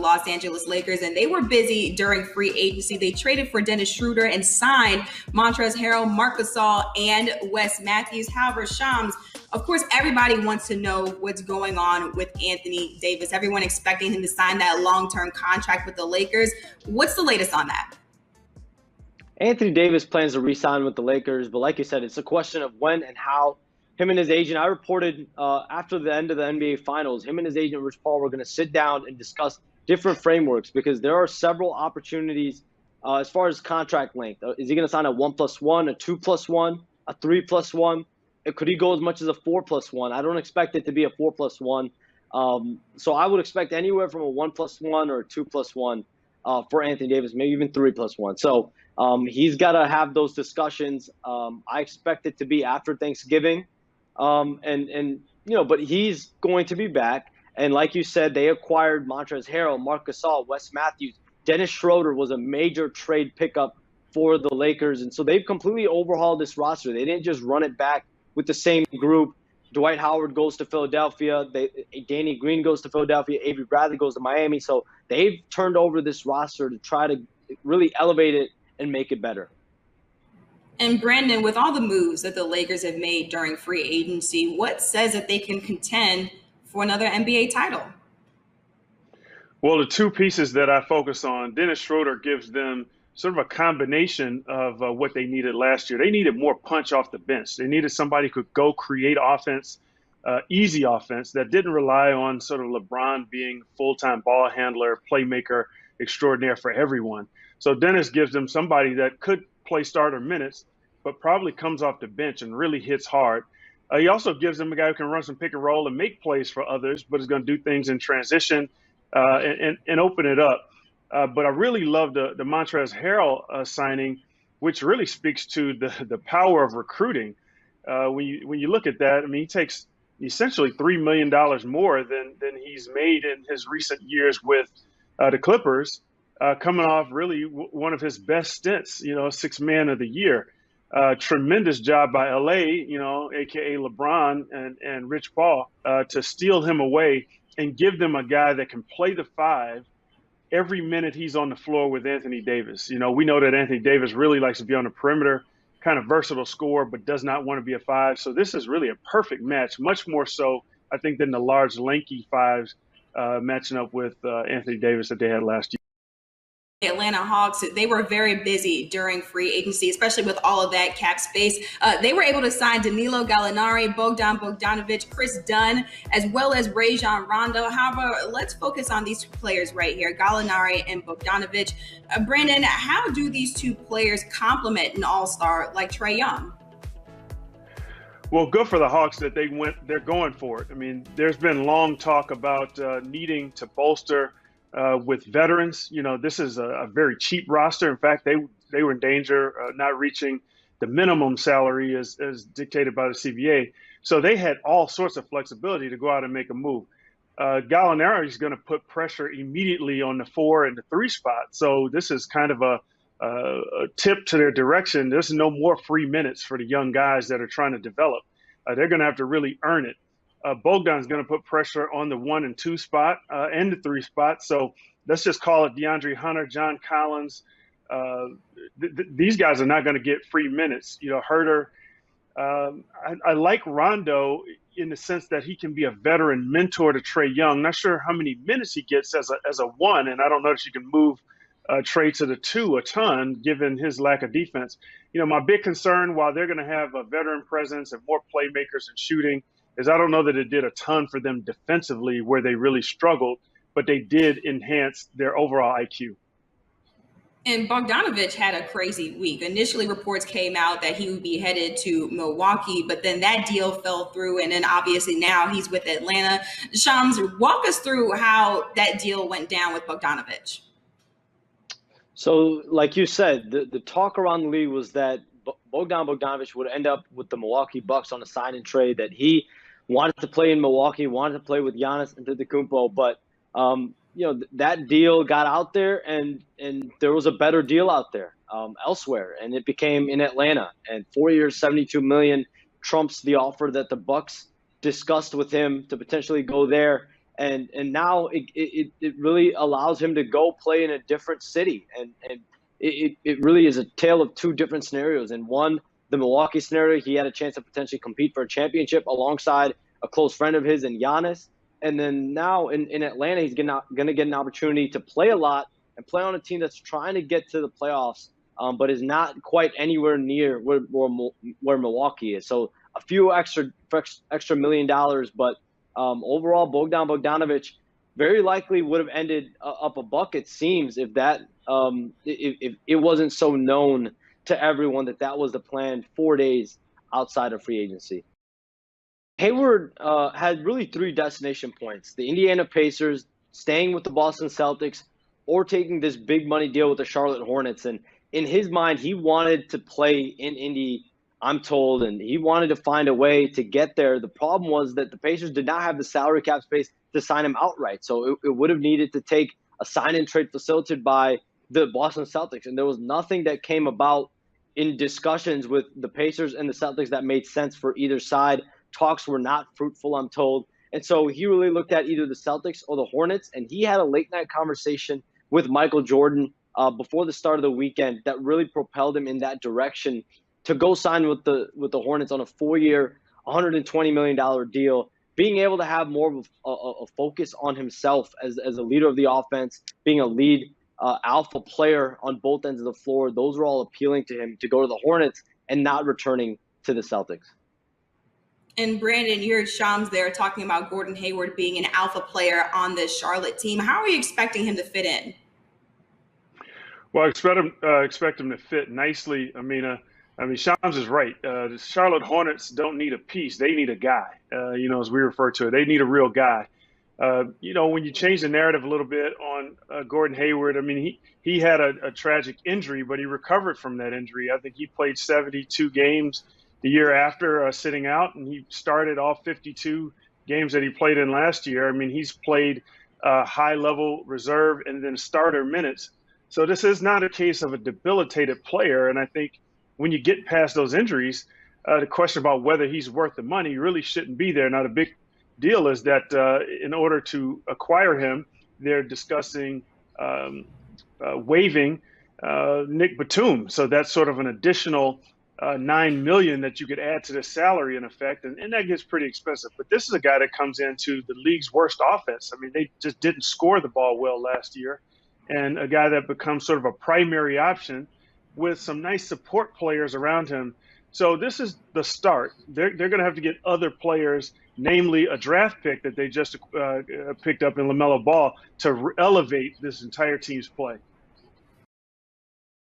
Los Angeles Lakers, and they were busy during free agency. They traded for Dennis Schroeder and signed Montrezl Harrell, Marc Gasol, and Wes Matthews. However, Shams, of course, everybody wants to know what's going on with Anthony Davis. Everyone expecting him to sign that long-term contract with the Lakers. What's the latest on that? Anthony Davis plans to re-sign with the Lakers, but like you said, it's a question of when and how. Him and his agent, I reported after the end of the NBA Finals, him and his agent, Rich Paul, were going to sit down and discuss different frameworks because there are several opportunities as far as contract length. Is he going to sign a 1+1, a 2+1, a 3+1? Could he go as much as a 4+1? I don't expect it to be a 4+1. So I would expect anywhere from a 1+1 or a 2+1 for Anthony Davis, maybe even 3+1. So he's got to have those discussions. I expect it to be after Thanksgiving. But he's going to be back. And like you said, they acquired Montrezl Harrell, Marc Gasol, Wes Matthews. Dennis Schroeder was a major trade pickup for the Lakers. And so they've completely overhauled this roster. They didn't just run it back with the same group. Dwight Howard goes to Philadelphia. Danny Green goes to Philadelphia. Avery Bradley goes to Miami. So they've turned over this roster to try to really elevate it and make it better. And Brandon, with all the moves that the Lakers have made during free agency, what says that they can contend for another NBA title? Well, the two pieces that I focus on, Dennis Schroeder gives them sort of a combination of what they needed last year. They needed more punch off the bench. They needed somebody who could go create offense, easy offense that didn't rely on sort of LeBron being full-time ball handler, playmaker extraordinaire for everyone. So Dennis gives them somebody that could play starter minutes, but probably comes off the bench and really hits hard. He also gives them a guy who can run some pick and roll and make plays for others, but is going to do things in transition and open it up. But I really love the Montrezl Harrell signing, which really speaks to the power of recruiting. When you look at that, I mean, he takes essentially $3 million more than he's made in his recent years with the Clippers. Coming off really one of his best stints, Sixth Man of the Year. Tremendous job by LA, AKA LeBron and Rich Paul, to steal him away and give them a guy that can play the five every minute he's on the floor with Anthony Davis. We know that Anthony Davis really likes to be on the perimeter, kind of versatile scorer, but does not want to be a five. So this is really a perfect match, much more so, I think, than the large, lanky fives matching up with Anthony Davis that they had last year. Atlanta Hawks, they were very busy during free agency, especially with all of that cap space. They were able to sign Danilo Gallinari, Bogdan Bogdanovic, Chris Dunn, as well as Rajon Rondo. However, let's focus on these two players right here, Gallinari and Bogdanovic. Brandon, how do these two players complement an all-star like Trae Young? Well, good for the Hawks that they're going for it. I mean, there's been long talk about needing to bolster with veterans. This is a very cheap roster. In fact, they were in danger of not reaching the minimum salary as dictated by the CBA. So they had all sorts of flexibility to go out and make a move. Gallinari is going to put pressure immediately on the 4 and the 3 spot. So this is kind of a tip to their direction. There's no more free minutes for the young guys that are trying to develop. They're going to have to really earn it. Bogdan's going to put pressure on the 1 and 2 spot and the 3 spot. So let's just call it DeAndre Hunter, John Collins. These guys are not going to get free minutes. Herter. I like Rondo in the sense that he can be a veteran mentor to Trae Young. Not sure how many minutes he gets as a 1, and I don't know if you can move Trae to the 2 a ton given his lack of defense. My big concern, while they're going to have a veteran presence and more playmakers and shooting, is I don't know that it did a ton for them defensively where they really struggled, but they did enhance their overall IQ. And Bogdanovic had a crazy week. Initially, reports came out that he would be headed to Milwaukee, but then that deal fell through. And then obviously now he's with Atlanta. Shams, walk us through how that deal went down with Bogdanovic. So like you said, the talk around the league was that Bogdan Bogdanovic would end up with the Milwaukee Bucks on a sign and trade, that he wanted to play in Milwaukee, wanted to play with Giannis Antetokounmpo, but that deal got out there, and there was a better deal out there elsewhere, and it became in Atlanta. And 4 years, $72 million trumps the offer that the Bucks discussed with him to potentially go there. And now it really allows him to go play in a different city, and it really is a tale of two different scenarios. In one, the Milwaukee scenario, he had a chance to potentially compete for a championship alongside a close friend of his in Giannis. And then now in Atlanta, he's going to get an opportunity to play a lot and play on a team that's trying to get to the playoffs, but is not quite anywhere near where Milwaukee is. So a few extra $1 million, but overall, Bogdanovich very likely would have ended up a buck, it seems, if it wasn't so known to everyone that was the plan 4 days outside of free agency. Hayward had really three destination points: the Indiana Pacers, staying with the Boston Celtics, or taking this big money deal with the Charlotte Hornets. And in his mind, he wanted to play in Indy, I'm told, and he wanted to find a way to get there. The problem was that the Pacers did not have the salary cap space to sign him outright. So it would have needed to take a sign-and trade facilitated by the Boston Celtics. And there was nothing that came about in discussions with the Pacers and the Celtics that made sense for either side. Talks were not fruitful, I'm told. And so he really looked at either the Celtics or the Hornets, and he had a late-night conversation with Michael Jordan before the start of the weekend that really propelled him in that direction to go sign with the Hornets on a 4-year, $120 million deal, being able to have more of a focus on himself as a leader of the offense, being a lead alpha player on both ends of the floor. Those are all appealing to him to go to the Hornets and not returning to the Celtics. And Brandon, you heard Shams there talking about Gordon Hayward being an alpha player on this Charlotte team. How are you expecting him to fit in? Well, I expect him to fit nicely. I mean, Shams is right. The Charlotte Hornets don't need a piece; they need a guy. As we refer to it, they need a real guy. When you change the narrative a little bit on Gordon Hayward, I mean, he had a tragic injury, but he recovered from that injury. I think he played 72 games the year after sitting out, and he started all 52 games that he played in last year. I mean, he's played high-level reserve and then starter minutes. So this is not a case of a debilitated player. And I think when you get past those injuries, the question about whether he's worth the money really shouldn't be there. Now, the big deal is that in order to acquire him, they're discussing waiving Nick Batum. So that's sort of an additional $9 million that you could add to the salary in effect, and that gets pretty expensive. But this is a guy that comes into the league's worst offense. I mean, they just didn't score the ball well last year, and a guy that becomes sort of a primary option with some nice support players around him. So this is the start. They're going to have to get other players, namely a draft pick that they just picked up in LaMelo Ball, to elevate this entire team's play.